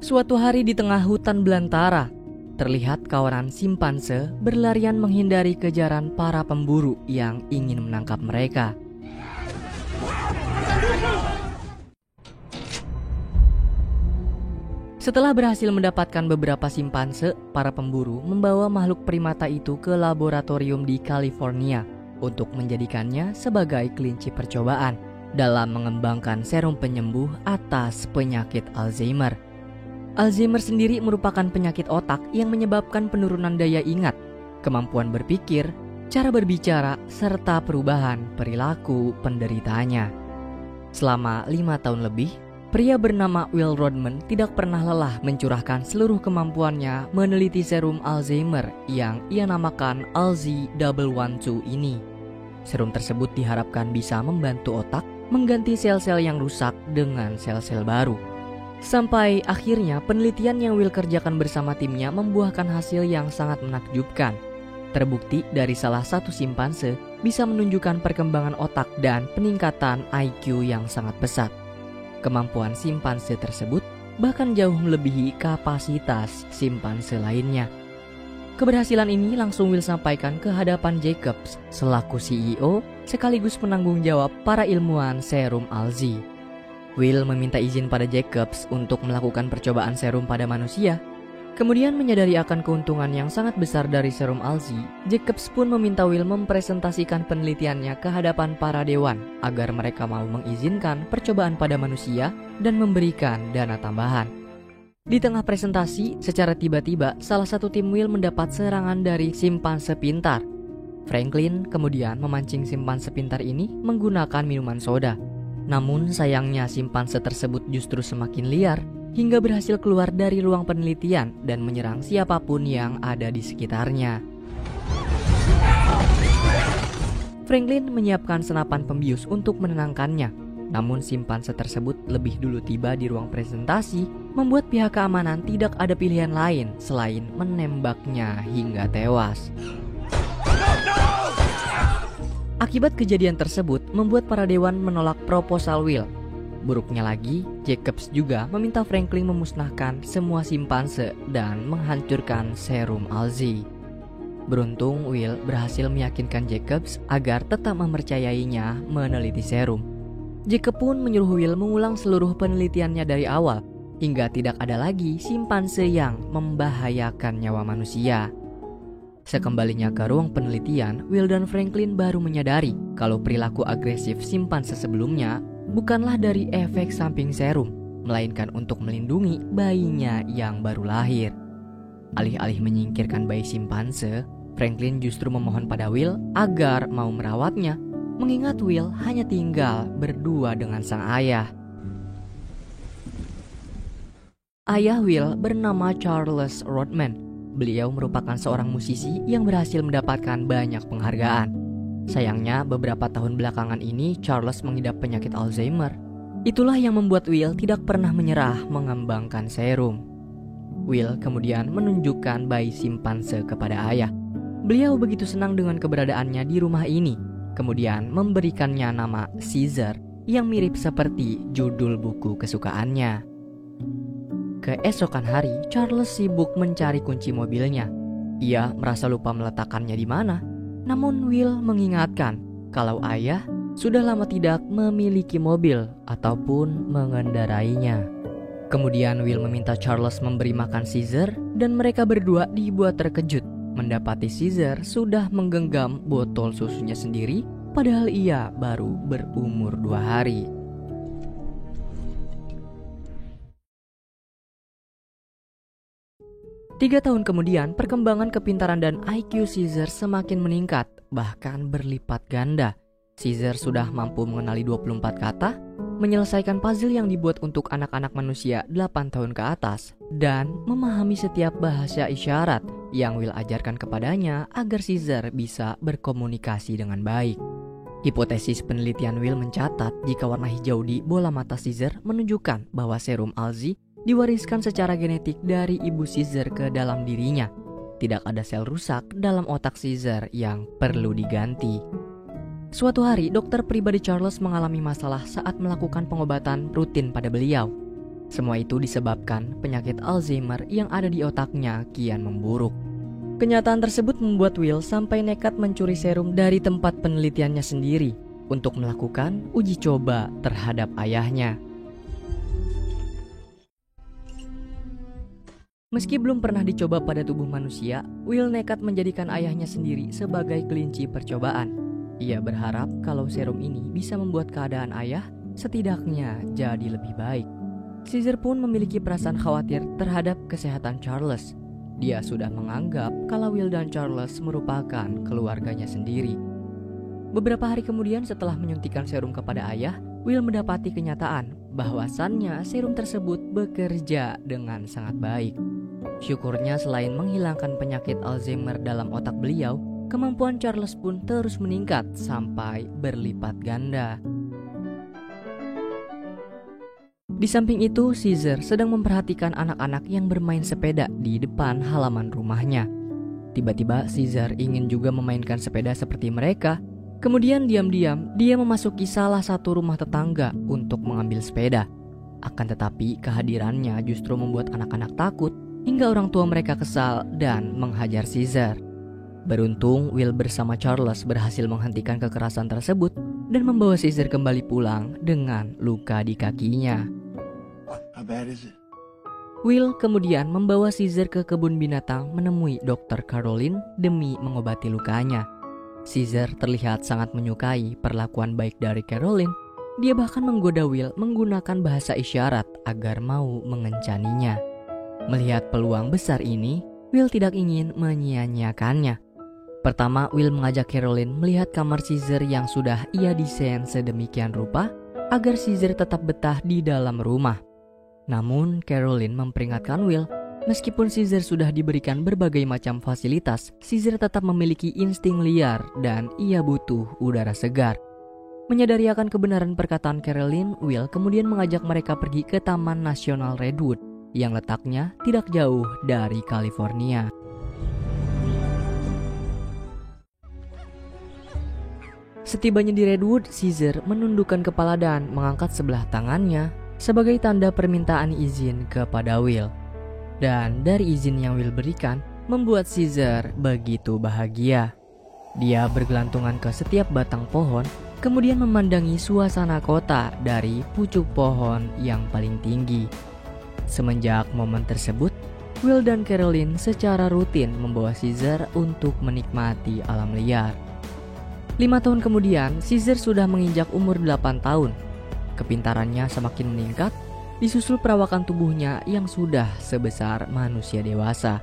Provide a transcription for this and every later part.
Suatu hari di tengah hutan belantara, terlihat kawanan simpanse berlarian menghindari kejaran para pemburu yang ingin menangkap mereka. Setelah berhasil mendapatkan beberapa simpanse, para pemburu membawa makhluk primata itu ke laboratorium di California untuk menjadikannya sebagai kelinci percobaan dalam mengembangkan serum penyembuh atas penyakit Alzheimer. Alzheimer sendiri merupakan penyakit otak yang menyebabkan penurunan daya ingat, kemampuan berpikir, cara berbicara, serta perubahan perilaku penderitanya. Selama 5 tahun lebih, pria bernama Will Rodman tidak pernah lelah mencurahkan seluruh kemampuannya meneliti serum Alzheimer yang ia namakan ALZ-112 ini. Serum tersebut diharapkan bisa membantu otak mengganti sel-sel yang rusak dengan sel-sel baru. Sampai akhirnya penelitian yang Will kerjakan bersama timnya membuahkan hasil yang sangat menakjubkan. Terbukti dari salah satu simpanse bisa menunjukkan perkembangan otak dan peningkatan IQ yang sangat pesat. Kemampuan simpanse tersebut bahkan jauh melebihi kapasitas simpanse lainnya. Keberhasilan ini langsung Will sampaikan ke hadapan Jacobs selaku CEO sekaligus penanggung jawab para ilmuwan serum ALZ. Will meminta izin pada Jacobs untuk melakukan percobaan serum pada manusia. Kemudian menyadari akan keuntungan yang sangat besar dari serum ALZ, Jacobs pun meminta Will mempresentasikan penelitiannya ke hadapan para dewan agar mereka mau mengizinkan percobaan pada manusia dan memberikan dana tambahan. Di tengah presentasi, secara tiba-tiba salah satu tim Will mendapat serangan dari simpanse pintar. Franklin kemudian memancing simpanse pintar ini menggunakan minuman soda. Namun sayangnya simpanse tersebut justru semakin liar hingga berhasil keluar dari ruang penelitian dan menyerang siapapun yang ada di sekitarnya. Franklin menyiapkan senapan pembius untuk menenangkannya. Namun simpanse tersebut lebih dulu tiba di ruang presentasi, membuat pihak keamanan tidak ada pilihan lain selain menembaknya hingga tewas. Akibat kejadian tersebut membuat para dewan menolak proposal Will. Buruknya lagi, Jacobs juga meminta Franklin memusnahkan semua simpanse dan menghancurkan serum ALZ. Beruntung Will berhasil meyakinkan Jacobs agar tetap mempercayainya meneliti serum. Jacob pun menyuruh Will mengulang seluruh penelitiannya dari awal hingga tidak ada lagi simpanse yang membahayakan nyawa manusia. Sekembalinya ke ruang penelitian, Will dan Franklin baru menyadari kalau perilaku agresif simpanse sebelumnya bukanlah dari efek samping serum, melainkan untuk melindungi bayinya yang baru lahir. Alih-alih menyingkirkan bayi simpanse, Franklin justru memohon pada Will agar mau merawatnya, mengingat Will hanya tinggal berdua dengan sang ayah. Ayah Will bernama Charles Rodman. Beliau merupakan seorang musisi yang berhasil mendapatkan banyak penghargaan. Sayangnya beberapa tahun belakangan ini Charles mengidap penyakit Alzheimer. Itulah yang membuat Will tidak pernah menyerah mengembangkan serum. Will kemudian menunjukkan bayi simpanse kepada ayah. Beliau begitu senang dengan keberadaannya di rumah ini, kemudian memberikannya nama Caesar yang mirip seperti judul buku kesukaannya. Keesokan hari, Charles sibuk mencari kunci mobilnya. Ia merasa lupa meletakkannya di mana. Namun Will mengingatkan kalau ayah sudah lama tidak memiliki mobil ataupun mengendarainya. Kemudian Will meminta Charles memberi makan Caesar dan mereka berdua dibuat terkejut mendapati Caesar sudah menggenggam botol susunya sendiri padahal ia baru berumur 2 hari. Tiga tahun kemudian, perkembangan kepintaran dan IQ Caesar semakin meningkat, bahkan berlipat ganda. Caesar sudah mampu mengenali 24 kata, menyelesaikan puzzle yang dibuat untuk anak-anak manusia 8 tahun ke atas, dan memahami setiap bahasa isyarat yang Will ajarkan kepadanya agar Caesar bisa berkomunikasi dengan baik. Hipotesis penelitian Will mencatat jika warna hijau di bola mata Caesar menunjukkan bahwa serum ALZ diwariskan secara genetik dari ibu Caesar ke dalam dirinya. Tidak ada sel rusak dalam otak Caesar yang perlu diganti. Suatu hari, dokter pribadi Charles mengalami masalah saat melakukan pengobatan rutin pada beliau. Semua itu disebabkan penyakit Alzheimer yang ada di otaknya kian memburuk. Kenyataan tersebut membuat Will sampai nekat mencuri serum dari tempat penelitiannya sendiri untuk melakukan uji coba terhadap ayahnya. Meski belum pernah dicoba pada tubuh manusia, Will nekat menjadikan ayahnya sendiri sebagai kelinci percobaan. Ia berharap kalau serum ini bisa membuat keadaan ayah setidaknya jadi lebih baik. Caesar pun memiliki perasaan khawatir terhadap kesehatan Charles. Dia sudah menganggap kalau Will dan Charles merupakan keluarganya sendiri. Beberapa hari kemudian setelah menyuntikkan serum kepada ayah, Will mendapati kenyataan bahwasannya serum tersebut bekerja dengan sangat baik. Syukurnya selain menghilangkan penyakit Alzheimer dalam otak beliau, kemampuan Charles pun terus meningkat sampai berlipat ganda. Di samping itu, Caesar sedang memperhatikan anak-anak yang bermain sepeda di depan halaman rumahnya. Tiba-tiba Caesar ingin juga memainkan sepeda seperti mereka. Kemudian diam-diam dia memasuki salah satu rumah tetangga untuk mengambil sepeda. Akan tetapi kehadirannya justru membuat anak-anak takut hingga orang tua mereka kesal dan menghajar Caesar. Beruntung Will bersama Charles berhasil menghentikan kekerasan tersebut dan membawa Caesar kembali pulang dengan luka di kakinya. How bad is it? Will kemudian membawa Caesar ke kebun binatang menemui Dr. Caroline demi mengobati lukanya. Caesar terlihat sangat menyukai perlakuan baik dari Caroline. Dia bahkan menggoda Will menggunakan bahasa isyarat agar mau mengencaninya. Melihat peluang besar ini, Will tidak ingin menyia-nyiakannya. Pertama, Will mengajak Caroline melihat kamar Caesar yang sudah ia desain sedemikian rupa agar Caesar tetap betah di dalam rumah. Namun, Caroline memperingatkan Will, meskipun Caesar sudah diberikan berbagai macam fasilitas, Caesar tetap memiliki insting liar dan ia butuh udara segar. Menyadari akan kebenaran perkataan Caroline, Will kemudian mengajak mereka pergi ke Taman Nasional Redwood yang letaknya tidak jauh dari California. Setibanya di Redwood, Caesar menundukkan kepala dan mengangkat sebelah tangannya sebagai tanda permintaan izin kepada Will. Dan dari izin yang Will berikan, membuat Caesar begitu bahagia. Dia bergelantungan ke setiap batang pohon, kemudian memandangi suasana kota dari pucuk pohon yang paling tinggi. Semenjak momen tersebut, Will dan Caroline secara rutin membawa Caesar untuk menikmati alam liar. 5 tahun kemudian, Caesar sudah menginjak umur 8 tahun. Kepintarannya semakin meningkat, disusul perawakan tubuhnya yang sudah sebesar manusia dewasa.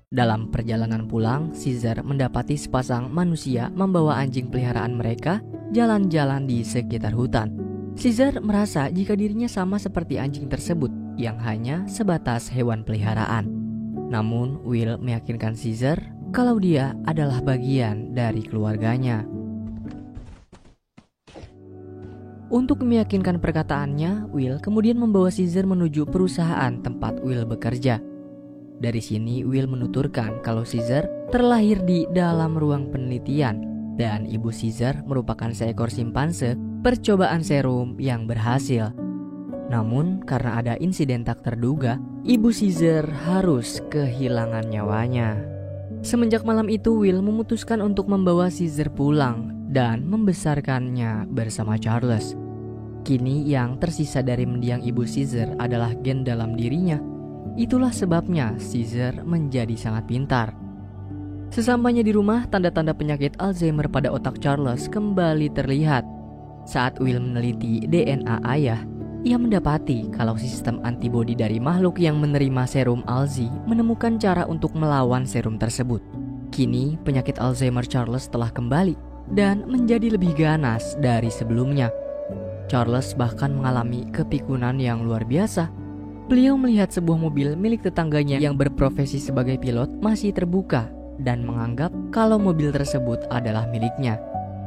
Dalam perjalanan pulang, Caesar mendapati sepasang manusia membawa anjing peliharaan mereka jalan-jalan di sekitar hutan. Caesar merasa jika dirinya sama seperti anjing tersebut yang hanya sebatas hewan peliharaan. Namun, Will meyakinkan Caesar kalau dia adalah bagian dari keluarganya. Untuk meyakinkan perkataannya, Will kemudian membawa Caesar menuju perusahaan tempat Will bekerja. Dari sini, Will menuturkan kalau Caesar terlahir di dalam ruang penelitian dan ibu Caesar merupakan seekor simpanse percobaan serum yang berhasil. Namun, karena ada insiden tak terduga, ibu Caesar harus kehilangan nyawanya. Semenjak malam itu, Will memutuskan untuk membawa Caesar pulang dan membesarkannya bersama Charles. Kini yang tersisa dari mendiang ibu Caesar adalah gen dalam dirinya. Itulah sebabnya Caesar menjadi sangat pintar. Sesampainya di rumah, tanda-tanda penyakit Alzheimer pada otak Charles kembali terlihat. Saat Will meneliti DNA ayah, ia mendapati kalau sistem antibodi dari makhluk yang menerima serum Alzi menemukan cara untuk melawan serum tersebut. Kini penyakit Alzheimer Charles telah kembali dan menjadi lebih ganas dari sebelumnya. Charles bahkan mengalami kepikunan yang luar biasa. Beliau melihat sebuah mobil milik tetangganya yang berprofesi sebagai pilot masih terbuka dan menganggap kalau mobil tersebut adalah miliknya.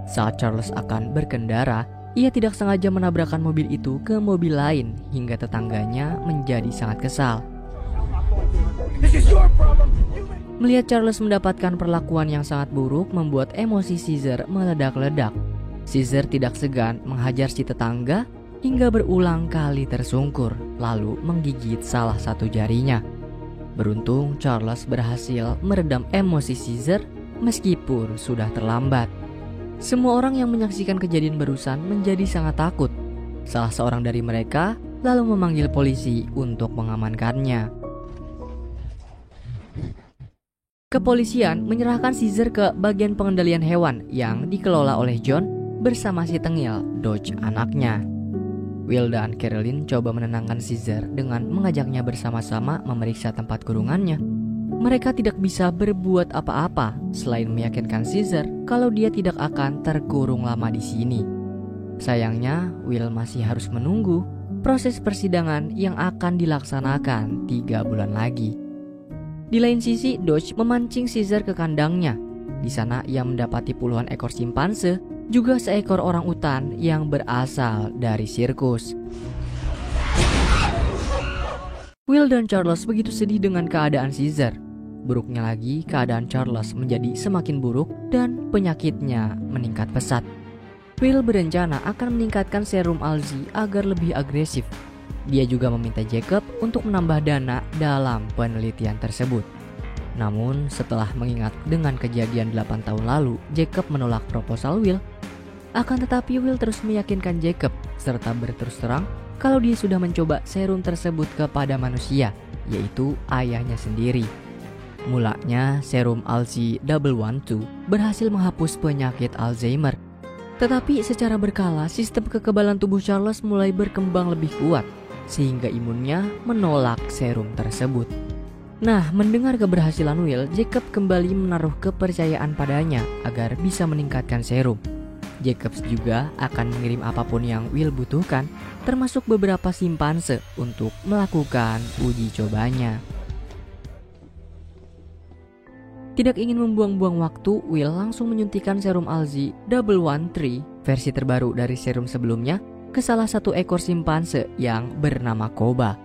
Saat Charles akan berkendara, ia tidak sengaja menabrakkan mobil itu ke mobil lain hingga tetangganya menjadi sangat kesal. Melihat Charles mendapatkan perlakuan yang sangat buruk membuat emosi Caesar meledak-ledak. Caesar tidak segan menghajar si tetangga hingga berulang kali tersungkur lalu menggigit salah satu jarinya. Beruntung Charles berhasil meredam emosi Caesar meskipun sudah terlambat. Semua orang yang menyaksikan kejadian barusan menjadi sangat takut. Salah seorang dari mereka lalu memanggil polisi untuk mengamankannya. Kepolisian menyerahkan Caesar ke bagian pengendalian hewan yang dikelola oleh John bersama si tengil Dodge anaknya. Will dan Carolyn coba menenangkan Caesar dengan mengajaknya bersama-sama memeriksa tempat kurungannya. Mereka tidak bisa berbuat apa-apa selain meyakinkan Caesar kalau dia tidak akan terkurung lama di sini. Sayangnya, Will masih harus menunggu proses persidangan yang akan dilaksanakan 3 bulan lagi. Di lain sisi, Dodge memancing Caesar ke kandangnya. Di sana ia mendapati puluhan ekor simpanse, juga seekor orang utan yang berasal dari sirkus. Will dan Charles begitu sedih dengan keadaan Caesar. Buruknya lagi, keadaan Charles menjadi semakin buruk dan penyakitnya meningkat pesat. Will berencana akan meningkatkan serum Alzi agar lebih agresif. Dia juga meminta Jacob untuk menambah dana dalam penelitian tersebut. Namun setelah mengingat dengan kejadian 8 tahun lalu, Jacob menolak proposal Will. Akan tetapi Will terus meyakinkan Jacob serta berterus terang kalau dia sudah mencoba serum tersebut kepada manusia, yaitu ayahnya sendiri. Mulanya serum Alzi 112 berhasil menghapus penyakit Alzheimer. Tetapi secara berkala sistem kekebalan tubuh Charles mulai berkembang lebih kuat sehingga imunnya menolak serum tersebut. Nah, mendengar keberhasilan Will, Jacob kembali menaruh kepercayaan padanya agar bisa meningkatkan serum. Jacob juga akan mengirim apapun yang Will butuhkan, termasuk beberapa simpanse untuk melakukan uji cobanya. Tidak ingin membuang-buang waktu, Will langsung menyuntikkan serum Alzi 113 versi terbaru dari serum sebelumnya ke salah satu ekor simpanse yang bernama Koba.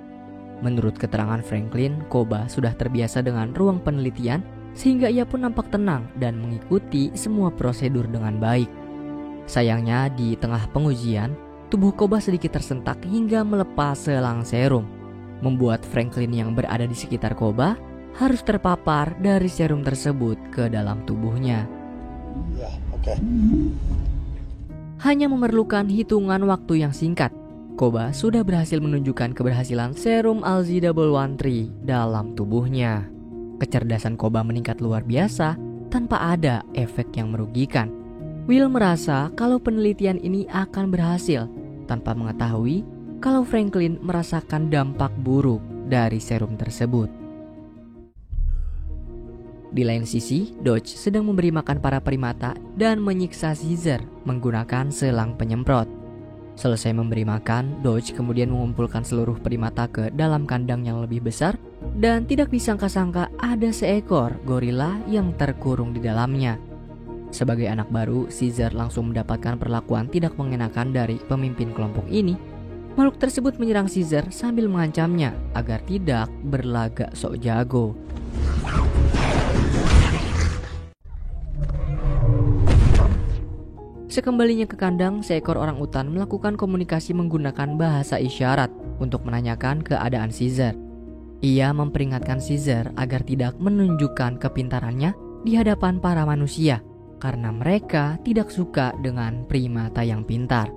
Menurut keterangan Franklin, Koba sudah terbiasa dengan ruang penelitian sehingga ia pun nampak tenang dan mengikuti semua prosedur dengan baik. Sayangnya di tengah pengujian, tubuh Koba sedikit tersentak hingga melepas selang serum, membuat Franklin yang berada di sekitar Koba harus terpapar dari serum tersebut ke dalam tubuhnya. Hanya memerlukan hitungan waktu yang singkat, Koba sudah berhasil menunjukkan keberhasilan serum Alzi 113 dalam tubuhnya. Kecerdasan Koba meningkat luar biasa tanpa ada efek yang merugikan. Will merasa kalau penelitian ini akan berhasil tanpa mengetahui kalau Franklin merasakan dampak buruk dari serum tersebut. Di lain sisi, Dodge sedang memberi makan para primata dan menyiksa Caesar menggunakan selang penyemprot. Selesai memberi makan, Dodge kemudian mengumpulkan seluruh primata ke dalam kandang yang lebih besar dan tidak disangka-sangka ada seekor gorila yang terkurung di dalamnya. Sebagai anak baru, Caesar langsung mendapatkan perlakuan tidak mengenakan dari pemimpin kelompok ini. Makhluk tersebut menyerang Caesar sambil mengancamnya agar tidak berlagak sok jago. Sekembalinya ke kandang, seekor orang utan melakukan komunikasi menggunakan bahasa isyarat untuk menanyakan keadaan Caesar. Ia memperingatkan Caesar agar tidak menunjukkan kepintarannya di hadapan para manusia karena mereka tidak suka dengan primata yang pintar.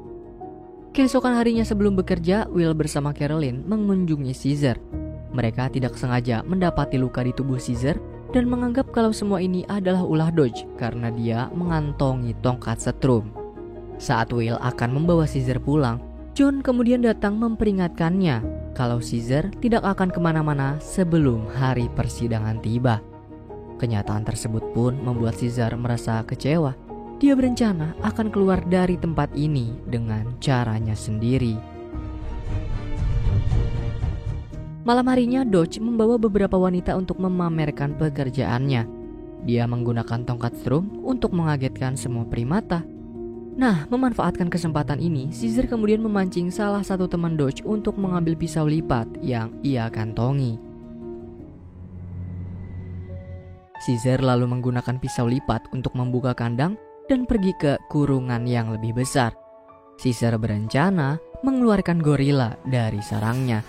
Keesokan harinya sebelum bekerja, Will bersama Carolyn mengunjungi Caesar. Mereka tidak sengaja mendapati luka di tubuh Caesar dan menganggap kalau semua ini adalah ulah Dodge karena dia mengantongi tongkat setrum. Saat Will akan membawa Caesar pulang, John kemudian datang memperingatkannya kalau Caesar tidak akan kemana-mana sebelum hari persidangan tiba. Kenyataan tersebut pun membuat Caesar merasa kecewa. Dia berencana akan keluar dari tempat ini dengan caranya sendiri. Malam harinya, Dodge membawa beberapa wanita untuk memamerkan pekerjaannya. Dia menggunakan tongkat strum untuk mengagetkan semua primata. Nah, memanfaatkan kesempatan ini, Caesar kemudian memancing salah satu teman Dodge untuk mengambil pisau lipat yang ia kantongi. Caesar lalu menggunakan pisau lipat untuk membuka kandang dan pergi ke kurungan yang lebih besar. Caesar berencana mengeluarkan gorila dari sarangnya.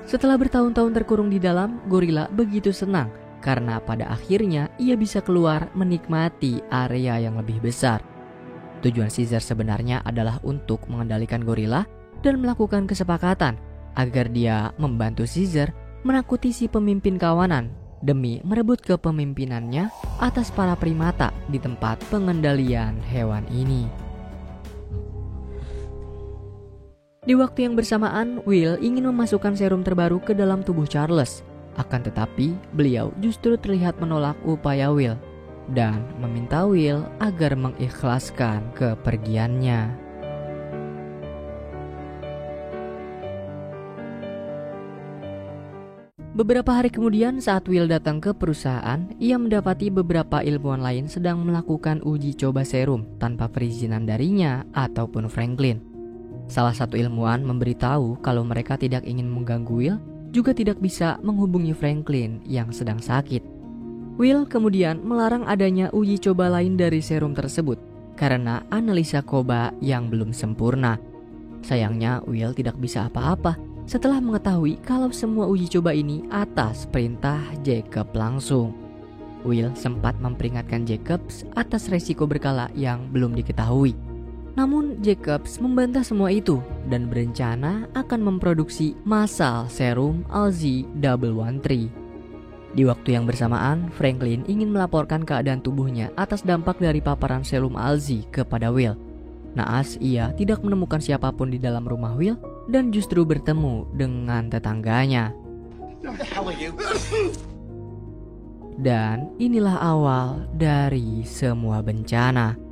Setelah bertahun-tahun terkurung di dalam, gorila begitu senang karena pada akhirnya ia bisa keluar menikmati area yang lebih besar. Tujuan Caesar sebenarnya adalah untuk mengendalikan gorila dan melakukan kesepakatan agar dia membantu Caesar menakuti si pemimpin kawanan demi merebut kepemimpinannya atas para primata di tempat pengendalian hewan ini. Di waktu yang bersamaan, Will ingin memasukkan serum terbaru ke dalam tubuh Charles. Akan tetapi, beliau justru terlihat menolak upaya Will dan meminta Will agar mengikhlaskan kepergiannya. Beberapa hari kemudian saat Will datang ke perusahaan, ia mendapati beberapa ilmuwan lain sedang melakukan uji coba serum tanpa perizinan darinya ataupun Franklin. Salah satu ilmuwan memberitahu kalau mereka tidak ingin mengganggu Will, juga tidak bisa menghubungi Franklin yang sedang sakit. Will kemudian melarang adanya uji coba lain dari serum tersebut karena analisa Koba yang belum sempurna. Sayangnya Will tidak bisa apa-apa setelah mengetahui kalau semua uji coba ini atas perintah Jacob langsung. Will sempat memperingatkan Jacobs atas resiko berkala yang belum diketahui. Namun Jacobs membantah semua itu dan berencana akan memproduksi massal serum ALZ-113. Di waktu yang bersamaan, Franklin ingin melaporkan keadaan tubuhnya atas dampak dari paparan serum ALZ kepada Will. Naas ia tidak menemukan siapapun di dalam rumah Will dan justru bertemu dengan tetangganya. Dan inilah awal dari semua bencana.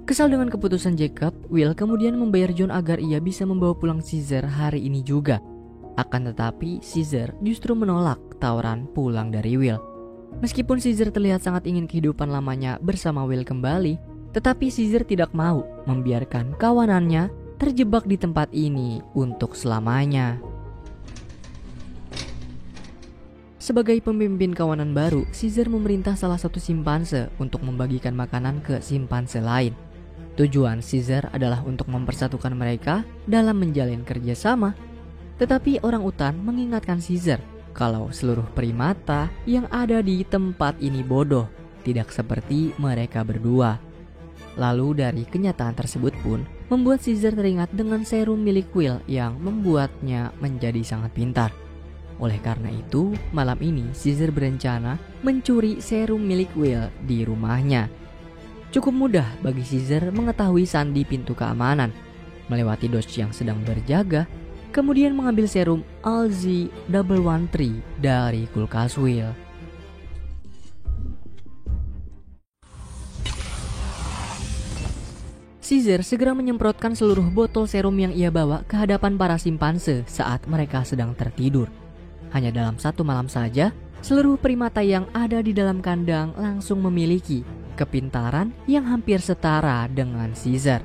Kesal dengan keputusan Jacob, Will kemudian membayar John agar ia bisa membawa pulang Caesar hari ini juga. Akan tetapi Caesar justru menolak tawaran pulang dari Will. Meskipun Caesar terlihat sangat ingin kehidupan lamanya bersama Will kembali, tetapi Caesar tidak mau membiarkan kawanannya terjebak di tempat ini untuk selamanya. Sebagai pemimpin kawanan baru, Caesar memerintah salah satu simpanse untuk membagikan makanan ke simpanse lain. Tujuan Caesar adalah untuk mempersatukan mereka dalam menjalin kerjasama. Tetapi orang utan mengingatkan Caesar kalau seluruh primata yang ada di tempat ini bodoh, tidak seperti mereka berdua. Lalu dari kenyataan tersebut pun membuat Caesar teringat dengan serum milik Will yang membuatnya menjadi sangat pintar. Oleh karena itu, malam ini Caesar berencana mencuri serum milik Will di rumahnya. Cukup mudah bagi Caesar mengetahui sandi pintu keamanan, melewati Dodge yang sedang berjaga, kemudian mengambil serum ALZ-113 dari kulkas Will. Caesar segera menyemprotkan seluruh botol serum yang ia bawa ke hadapan para simpanse saat mereka sedang tertidur. Hanya dalam satu malam saja, seluruh primata yang ada di dalam kandang langsung memiliki kepintaran yang hampir setara dengan Caesar.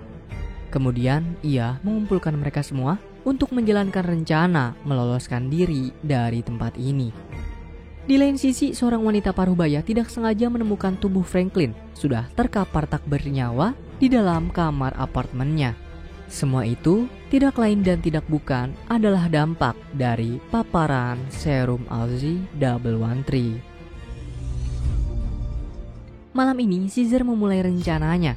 Kemudian ia mengumpulkan mereka semua untuk menjalankan rencana meloloskan diri dari tempat ini. Di lain sisi, seorang wanita parubaya tidak sengaja menemukan tubuh Franklin sudah terkapar tak bernyawa di dalam kamar apartemennya. Semua itu tidak lain dan tidak bukan adalah dampak dari paparan serum ALZ-113. Malam ini Caesar memulai rencananya.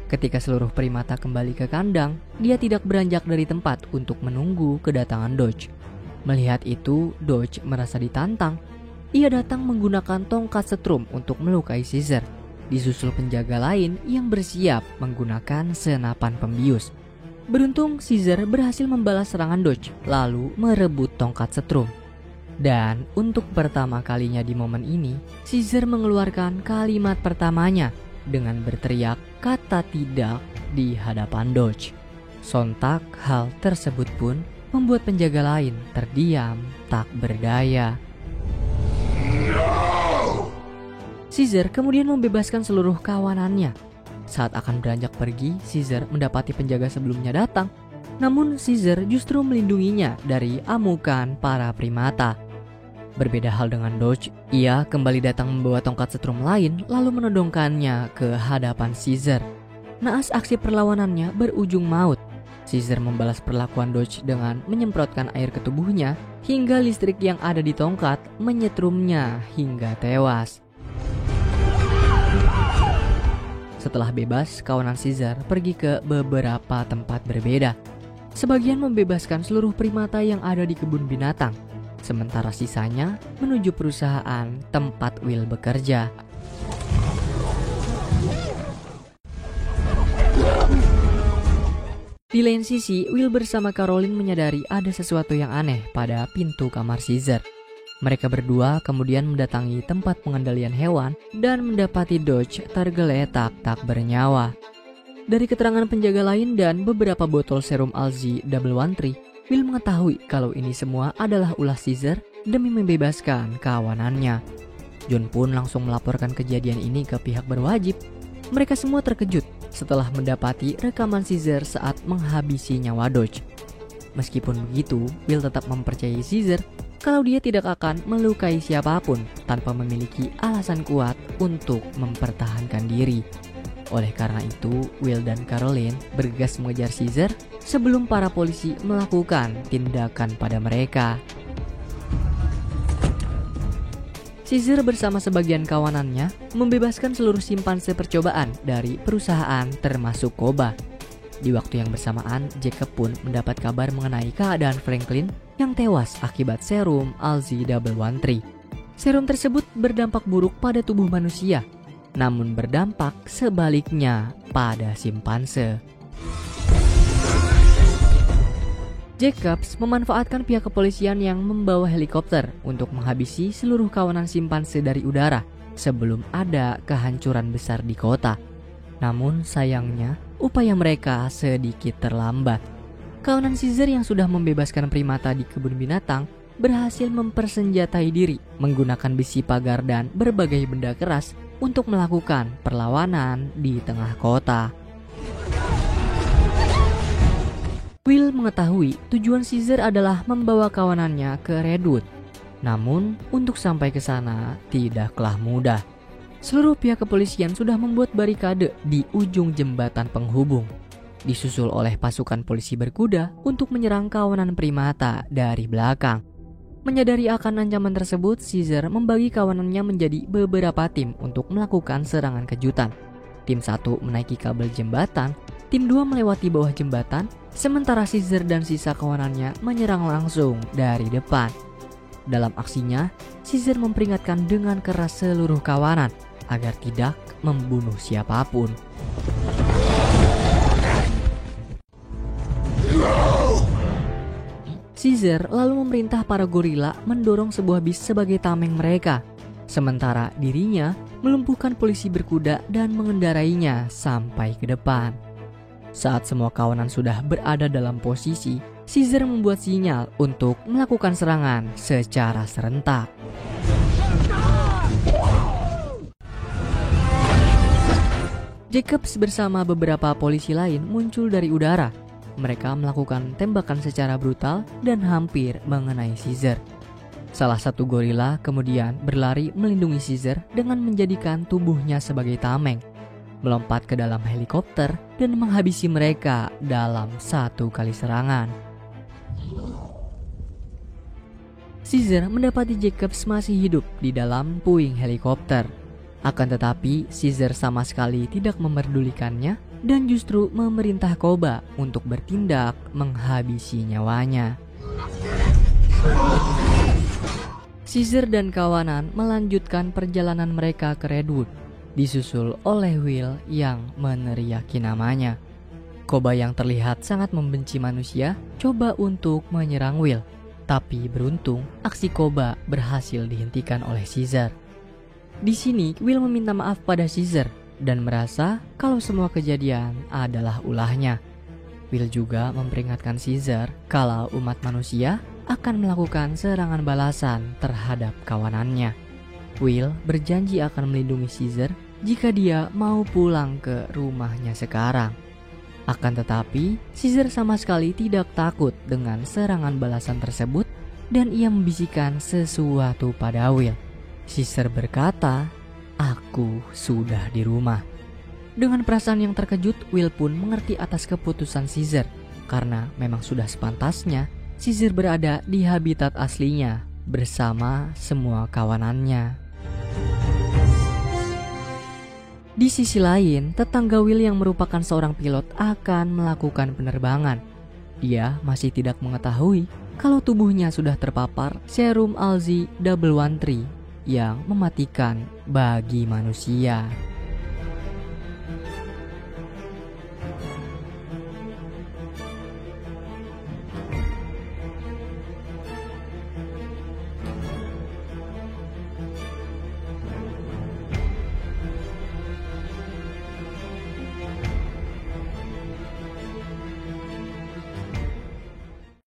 Ketika seluruh primata kembali ke kandang, dia tidak beranjak dari tempat untuk menunggu kedatangan Dodge. Melihat itu, Dodge merasa ditantang. Ia datang menggunakan tongkat setrum untuk melukai Caesar, disusul penjaga lain yang bersiap menggunakan senapan pembius. Beruntung Caesar berhasil membalas serangan Dodge lalu merebut tongkat setrum. Dan untuk pertama kalinya di momen ini, Caesar mengeluarkan kalimat pertamanya dengan berteriak kata tidak di hadapan Dodge. Sontak hal tersebut pun membuat penjaga lain terdiam tak berdaya. Caesar kemudian membebaskan seluruh kawanannya. Saat akan beranjak pergi, Caesar mendapati penjaga sebelumnya datang. Namun Caesar justru melindunginya dari amukan para primata. Berbeda hal dengan Dodge, ia kembali datang membawa tongkat setrum lain lalu menodongkannya ke hadapan Caesar. Naas aksi perlawanannya berujung maut. Caesar membalas perlakuan Dodge dengan menyemprotkan air ke tubuhnya hingga listrik yang ada di tongkat menyetrumnya hingga tewas. Setelah bebas, kawanan Caesar pergi ke beberapa tempat berbeda. Sebagian membebaskan seluruh primata yang ada di kebun binatang, sementara sisanya menuju perusahaan tempat Will bekerja. Di lain sisi, Will bersama Caroline menyadari ada sesuatu yang aneh pada pintu kamar Caesar. Mereka berdua kemudian mendatangi tempat pengendalian hewan dan mendapati Dodge tergeletak tak bernyawa. Dari keterangan penjaga lain dan beberapa botol serum LZ-113, Will mengetahui kalau ini semua adalah ulah Caesar demi membebaskan kawanannya. John pun langsung melaporkan kejadian ini ke pihak berwajib. Mereka semua terkejut setelah mendapati rekaman Caesar saat menghabisi nyawa Dodge. Meskipun begitu, Will tetap mempercayai Caesar kalau dia tidak akan melukai siapapun tanpa memiliki alasan kuat untuk mempertahankan diri. Oleh karena itu, Will dan Caroline bergegas mengejar Caesar sebelum para polisi melakukan tindakan pada mereka. Caesar bersama sebagian kawanannya membebaskan seluruh simpanse percobaan dari perusahaan termasuk Koba. Di waktu yang bersamaan, Jacob pun mendapat kabar mengenai keadaan Franklin yang tewas akibat serum LZ-113. Serum tersebut berdampak buruk pada tubuh manusia, namun berdampak sebaliknya pada simpanse. Jacobs memanfaatkan pihak kepolisian yang membawa helikopter untuk menghabisi seluruh kawanan simpanse dari udara sebelum ada kehancuran besar di kota. Namun sayangnya, upaya mereka sedikit terlambat. Kawanan Caesar yang sudah membebaskan primata di kebun binatang berhasil mempersenjatai diri menggunakan besi pagar dan berbagai benda keras untuk melakukan perlawanan di tengah kota. Will mengetahui tujuan Caesar adalah membawa kawanannya ke Redwood. Namun, untuk sampai ke sana tidaklah mudah. Seluruh pihak kepolisian sudah membuat barikade di ujung jembatan penghubung, disusul oleh pasukan polisi berkuda untuk menyerang kawanan primata dari belakang. Menyadari akan ancaman tersebut, Caesar membagi kawanannya menjadi beberapa tim untuk melakukan serangan kejutan. Tim 1 menaiki kabel jembatan, tim 2 melewati bawah jembatan, sementara Caesar dan sisa kawanannya menyerang langsung dari depan. Dalam aksinya, Caesar memperingatkan dengan keras seluruh kawanan agar tidak membunuh siapapun. Caesar lalu memerintah para gorila mendorong sebuah bis sebagai tameng mereka, sementara dirinya melumpuhkan polisi berkuda dan mengendarainya sampai ke depan. Saat semua kawanan sudah berada dalam posisi, Caesar membuat sinyal untuk melakukan serangan secara serentak. Jacobs bersama beberapa polisi lain muncul dari udara. Mereka melakukan tembakan secara brutal dan hampir mengenai Caesar. Salah satu gorila kemudian berlari melindungi Caesar dengan menjadikan tubuhnya sebagai tameng, melompat ke dalam helikopter dan menghabisi mereka dalam satu kali serangan. Caesar mendapati Jacobs masih hidup di dalam puing helikopter. Akan tetapi, Caesar sama sekali tidak memerdulikannya dan justru memerintah Koba untuk bertindak menghabisi nyawanya. Caesar dan kawanan melanjutkan perjalanan mereka ke Redwood, disusul oleh Will yang meneriaki namanya. Koba yang terlihat sangat membenci manusia coba untuk menyerang Will, tapi beruntung aksi Koba berhasil dihentikan oleh Caesar. Di sini Will meminta maaf pada Caesar dan merasa kalau semua kejadian adalah ulahnya. Will juga memperingatkan Caesar kalau umat manusia akan melakukan serangan balasan terhadap kawanannya. Will berjanji akan melindungi Caesar jika dia mau pulang ke rumahnya sekarang. Akan tetapi, Caesar sama sekali tidak takut dengan serangan balasan tersebut dan ia membisikkan sesuatu pada Will. Caesar berkata, "Aku sudah di rumah." Dengan perasaan yang terkejut, Will pun mengerti atas keputusan Caesar. karena memang sudah sepantasnya Caesar berada di habitat aslinya bersama semua kawanannya. Di sisi lain, tetangga Will yang merupakan seorang pilot akan melakukan penerbangan. Dia masih tidak mengetahui kalau tubuhnya sudah terpapar serum ALZI-113 yang mematikan bagi manusia.